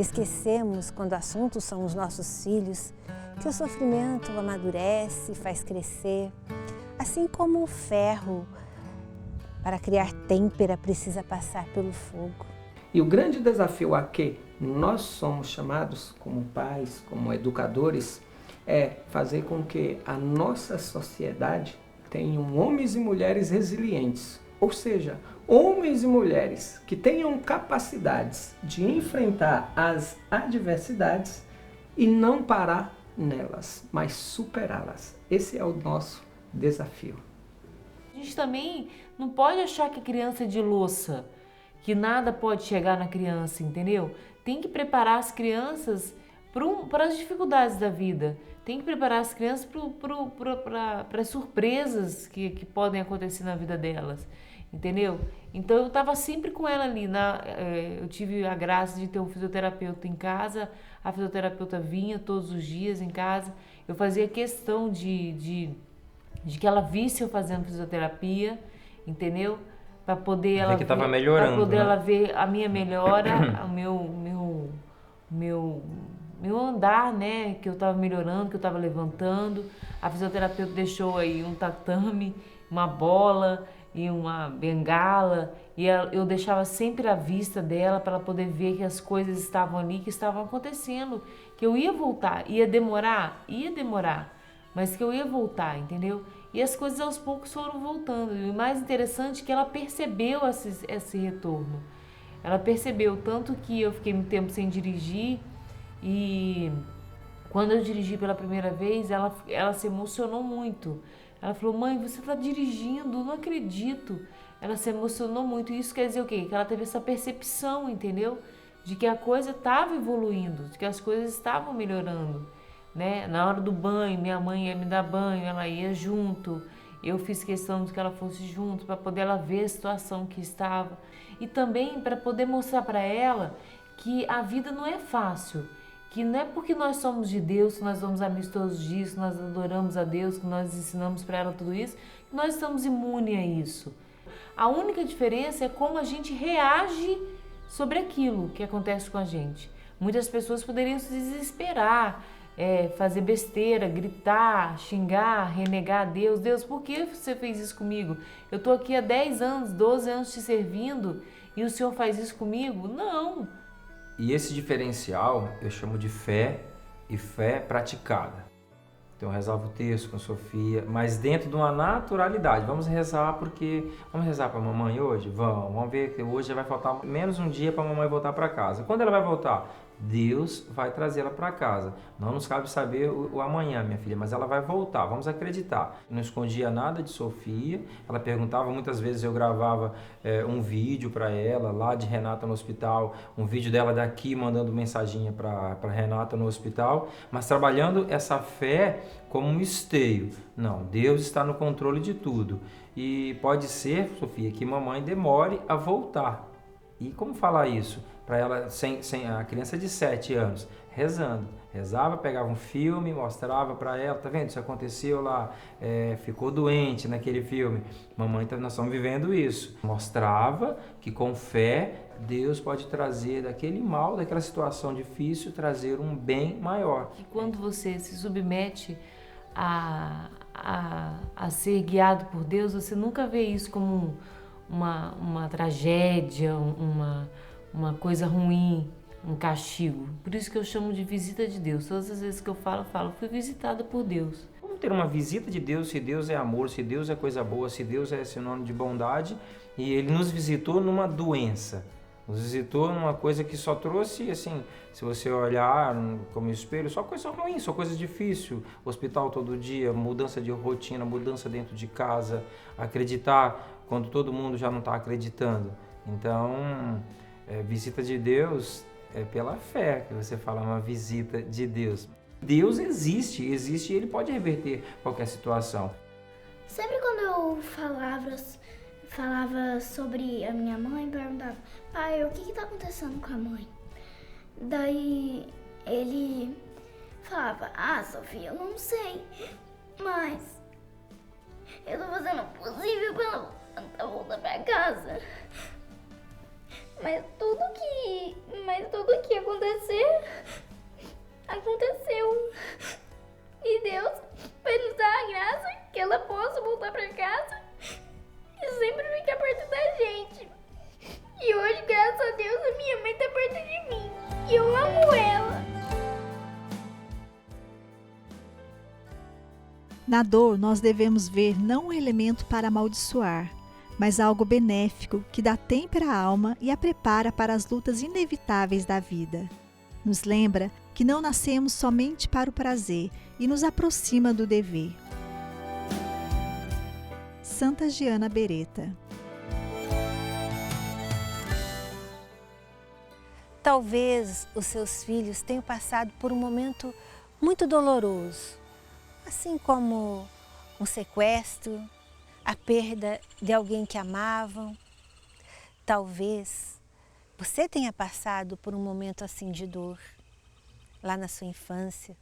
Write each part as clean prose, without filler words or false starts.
Esquecemos, quando o assunto são os nossos filhos, que o sofrimento amadurece, faz crescer, assim como o ferro, para criar têmpera, precisa passar pelo fogo. E o grande desafio a que nós somos chamados como pais, como educadores, é fazer com que a nossa sociedade tenha homens e mulheres resilientes. Ou seja, homens e mulheres que tenham capacidades de enfrentar as adversidades e não parar nelas, mas superá-las. Esse é o nosso desafio. A gente também não pode achar que a criança é de louça, que nada pode chegar na criança, entendeu? Tem que preparar as crianças para as dificuldades da vida. Tem que preparar as crianças para as surpresas que podem acontecer na vida delas, entendeu? Então eu estava sempre com ela ali. Eu tive a graça de ter um fisioterapeuta em casa, a fisioterapeuta vinha todos os dias em casa. Eu fazia questão de que ela visse eu fazendo fisioterapia, entendeu? Para poder ela que estava melhorando, para poder né? ela ver a minha melhora, meu andar, né? Que eu estava melhorando, que eu estava levantando. A fisioterapeuta deixou aí um tatame, uma bola e uma bengala, e eu deixava sempre à vista dela para ela poder ver que as coisas estavam ali, que estavam acontecendo, que eu ia voltar, ia demorar, mas que eu ia voltar, entendeu? E as coisas aos poucos foram voltando. E o mais interessante é que ela percebeu esse retorno. Ela percebeu, tanto que eu fiquei muito tempo sem dirigir, e quando eu dirigi pela primeira vez, ela se emocionou muito. Ela falou: mãe, você está dirigindo, não acredito. Ela se emocionou muito. E isso quer dizer o quê? Que ela teve essa percepção, entendeu? De que a coisa estava evoluindo, de que as coisas estavam melhorando. Né? Na hora do banho, minha mãe ia me dar banho, ela ia junto. Eu fiz questão de que ela fosse junto para poder ela ver a situação que estava. E também para poder mostrar para ela que a vida não é fácil. Que não é porque nós somos de Deus, que nós vamos à missa todos os dias, que nós adoramos a Deus, que nós ensinamos para ela tudo isso, que nós estamos imunes a isso. A única diferença é como a gente reage sobre aquilo que acontece com a gente. Muitas pessoas poderiam se desesperar, fazer besteira, gritar, xingar, renegar a Deus. Deus, por que você fez isso comigo? Eu estou aqui há 10 anos, 12 anos te servindo e o Senhor faz isso comigo? Não. E esse diferencial eu chamo de fé e fé praticada. Então eu rezava o texto com a Sofia, mas dentro de uma naturalidade. Vamos rezar para a mamãe hoje? Vamos ver que hoje vai faltar menos um dia para a mamãe voltar para casa. Quando ela vai voltar? Deus vai trazê-la para casa. Não nos cabe saber o amanhã, minha filha, mas ela vai voltar, vamos acreditar. Não escondia nada de Sofia, ela perguntava, muitas vezes eu gravava um vídeo para ela, lá de Renata no hospital, um vídeo dela daqui mandando mensaginha para Renata no hospital, mas trabalhando essa fé como um esteio. Não, Deus está no controle de tudo. E pode ser, Sofia, que mamãe demore a voltar. E como falar isso? Para ela, sem a criança de 7 anos, rezando. Rezava, pegava um filme, mostrava para ela, tá vendo? Isso aconteceu lá, ficou doente naquele filme. Mamãe, nós estamos vivendo isso. Mostrava que com fé, Deus pode trazer daquele mal, daquela situação difícil, trazer um bem maior. E quando você se submete a ser guiado por Deus, você nunca vê isso como uma tragédia, uma coisa ruim, um castigo. Por isso que eu chamo de visita de Deus. Todas as vezes que eu falo, fui visitada por Deus. Vamos ter uma visita de Deus, se Deus é amor, se Deus é coisa boa, se Deus é sinônimo de bondade, e Ele nos visitou numa doença, nos visitou numa coisa que só trouxe, assim, se você olhar como espelho, só coisa ruim, só coisa difícil, hospital todo dia, mudança de rotina, mudança dentro de casa, acreditar quando todo mundo já não está acreditando. Então, visita de Deus é pela fé que você fala, uma visita de Deus. Deus existe e Ele pode reverter qualquer situação. Sempre quando eu falava sobre a minha mãe, perguntava: pai, o que está acontecendo com a mãe? Daí ele falava: Sofia, eu não sei, mas eu tô fazendo o possível pra ela voltar pra casa. Mas tudo que acontecer, aconteceu. E Deus vai nos dar a graça que ela possa voltar para casa e sempre ficar perto da gente. E hoje, graças a Deus, a minha mãe está perto de mim. E eu amo ela. Na dor, nós devemos ver não um elemento para amaldiçoar, mas algo benéfico que dá têmpera à alma e a prepara para as lutas inevitáveis da vida. Nos lembra que não nascemos somente para o prazer e nos aproxima do dever. Santa Giana Beretta. Talvez os seus filhos tenham passado por um momento muito doloroso, assim como um sequestro, a perda de alguém que amavam. Talvez você tenha passado por um momento assim de dor, lá na sua infância.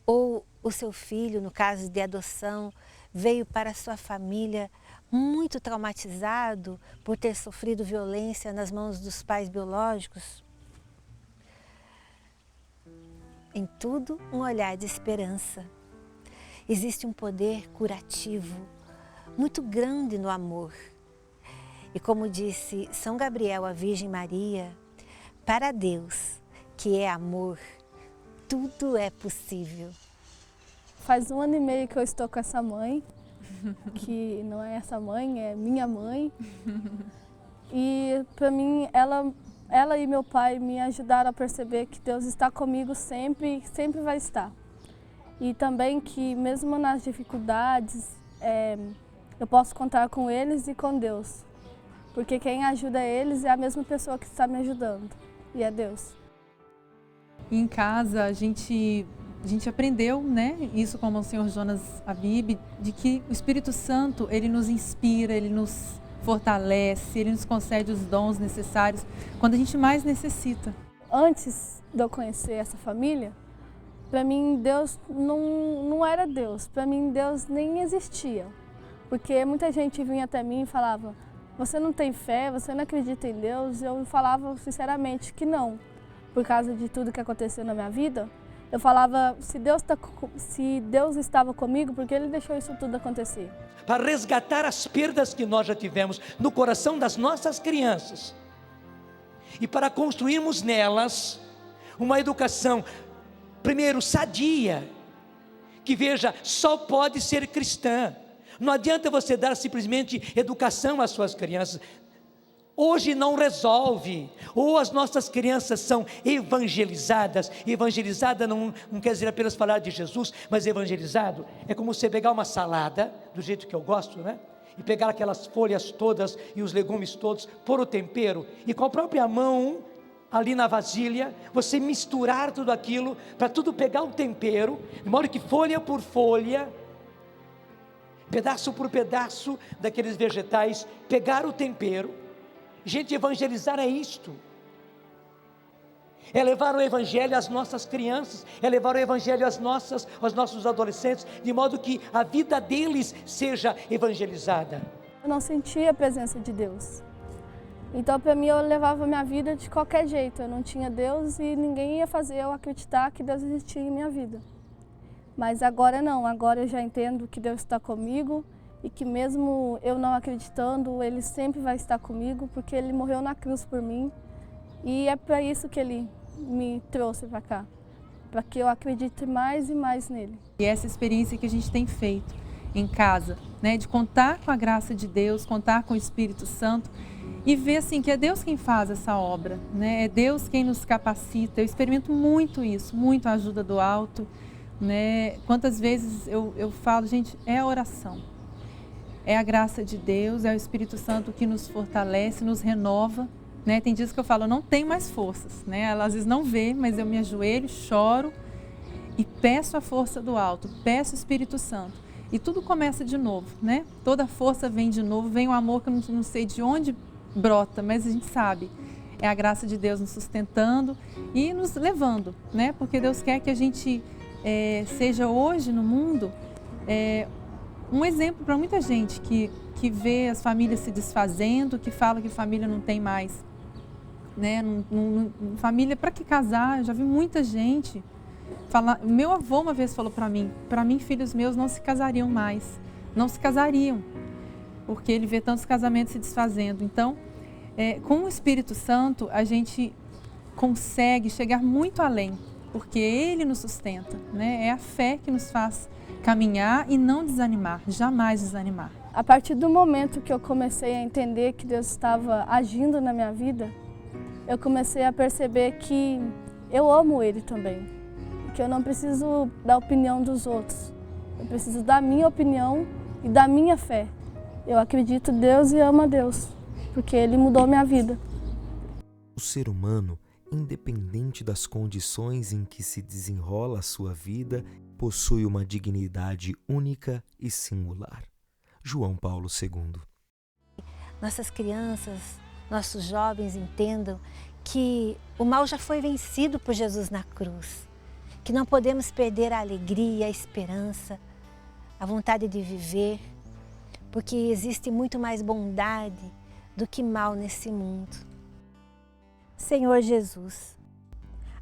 Ou o seu filho, no caso de adoção, veio para a sua família muito traumatizado por ter sofrido violência nas mãos dos pais biológicos. Em tudo, um olhar de esperança. Existe um poder curativo muito grande no amor. E como disse São Gabriel à Virgem Maria, para Deus, que é amor, tudo é possível. Faz 1 ano e meio que eu estou com essa mãe, que não é essa mãe, é minha mãe. E para mim, ela e meu pai me ajudaram a perceber que Deus está comigo sempre e sempre vai estar. E também que mesmo nas dificuldades, eu posso contar com eles e com Deus. Porque quem ajuda eles é a mesma pessoa que está me ajudando, e é Deus. Em casa a gente aprendeu, né, isso como o Senhor Jonas Abib, de que o Espírito Santo, ele nos inspira, ele nos fortalece, ele nos concede os dons necessários quando a gente mais necessita. Antes de eu conhecer essa família, para mim Deus não era Deus, para mim Deus nem existia. Porque muita gente vinha até mim e falava, você não tem fé, você não acredita em Deus? Eu falava sinceramente que não, por causa de tudo que aconteceu na minha vida. Eu falava, se Deus estava comigo, por que Ele deixou isso tudo acontecer? Para resgatar as perdas que nós já tivemos no coração das nossas crianças. E para construirmos nelas uma educação, primeiro, sadia, que veja, só pode ser cristã. Não adianta você dar simplesmente educação às suas crianças. Hoje não resolve, ou as nossas crianças são evangelizadas. Evangelizada não quer dizer apenas falar de Jesus, mas evangelizado é como você pegar uma salada, do jeito que eu gosto, né? E pegar aquelas folhas todas e os legumes todos, pôr o tempero e com a própria mão, ali na vasilha, você misturar tudo aquilo, para tudo pegar o tempero, de modo que folha por folha, pedaço por pedaço daqueles vegetais, pegar o tempero. Gente, evangelizar é isto, é levar o evangelho às nossas crianças, é levar o evangelho aos nossos adolescentes, de modo que a vida deles seja evangelizada. Eu não sentia a presença de Deus, então para mim eu levava minha vida de qualquer jeito, eu não tinha Deus e ninguém ia fazer eu acreditar que Deus existia em minha vida. Mas agora não, agora eu já entendo que Deus está comigo, e que mesmo eu não acreditando, Ele sempre vai estar comigo, porque Ele morreu na cruz por mim. E é para isso que Ele me trouxe para cá, para que eu acredite mais e mais nele. E essa experiência que a gente tem feito em casa, né, de contar com a graça de Deus, contar com o Espírito Santo e ver assim que é Deus quem faz essa obra, né? É Deus quem nos capacita. Eu experimento muito isso, muito a ajuda do alto, né? Quantas vezes eu falo, gente, é a oração. É a graça de Deus, é o Espírito Santo que nos fortalece, nos renova, né? Tem dias que eu falo, eu não tenho mais forças, né? Ela às vezes não vê, mas eu me ajoelho, choro e peço a força do alto, peço o Espírito Santo. E tudo começa de novo, né? Toda força vem de novo, vem o amor que eu não sei de onde brota, mas a gente sabe. É a graça de Deus nos sustentando e nos levando, né? Porque Deus quer que a gente seja hoje no mundo um exemplo para muita gente que vê as famílias se desfazendo, que fala que família não tem mais né? Família, para que casar? Eu já vi muita gente falar. Meu avô uma vez falou para mim, filhos meus não se casariam mais, não se casariam, porque ele vê tantos casamentos se desfazendo. Então, com o Espírito Santo, a gente consegue chegar muito além, porque Ele nos sustenta, né? É a fé que nos faz caminhar e não desanimar, jamais desanimar. A partir do momento que eu comecei a entender que Deus estava agindo na minha vida, eu comecei a perceber que eu amo Ele também, que eu não preciso da opinião dos outros, eu preciso da minha opinião e da minha fé. Eu acredito em Deus e amo a Deus, porque Ele mudou minha vida. O ser humano, independente das condições em que se desenrola a sua vida, possui uma dignidade única e singular. João Paulo II. Nossas crianças, nossos jovens entendam que o mal já foi vencido por Jesus na cruz, que não podemos perder a alegria, a esperança, a vontade de viver, porque existe muito mais bondade do que mal nesse mundo. Senhor Jesus,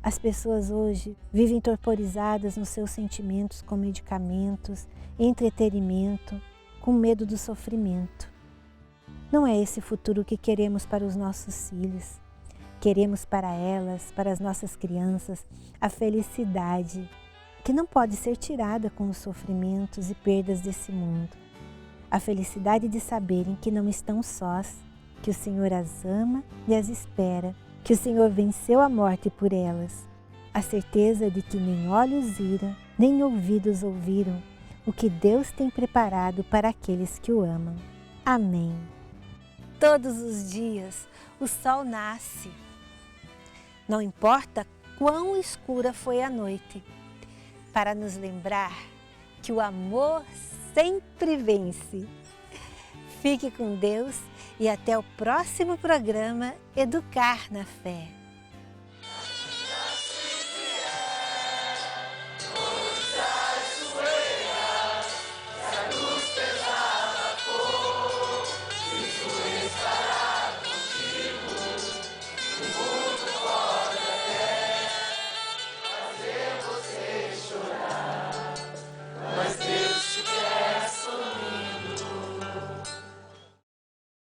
as pessoas hoje vivem torporizadas nos seus sentimentos com medicamentos, entretenimento, com medo do sofrimento. Não é esse futuro que queremos para os nossos filhos. Queremos para elas, para as nossas crianças, a felicidade, que não pode ser tirada com os sofrimentos e perdas desse mundo. A felicidade de saberem que não estão sós, que o Senhor as ama e as espera, que o Senhor venceu a morte por elas. A certeza de que nem olhos viram, nem ouvidos ouviram o que Deus tem preparado para aqueles que o amam. Amém. Todos os dias o sol nasce. Não importa quão escura foi a noite, para nos lembrar que o amor sempre vence. Fique com Deus e até o próximo programa Educar na Fé.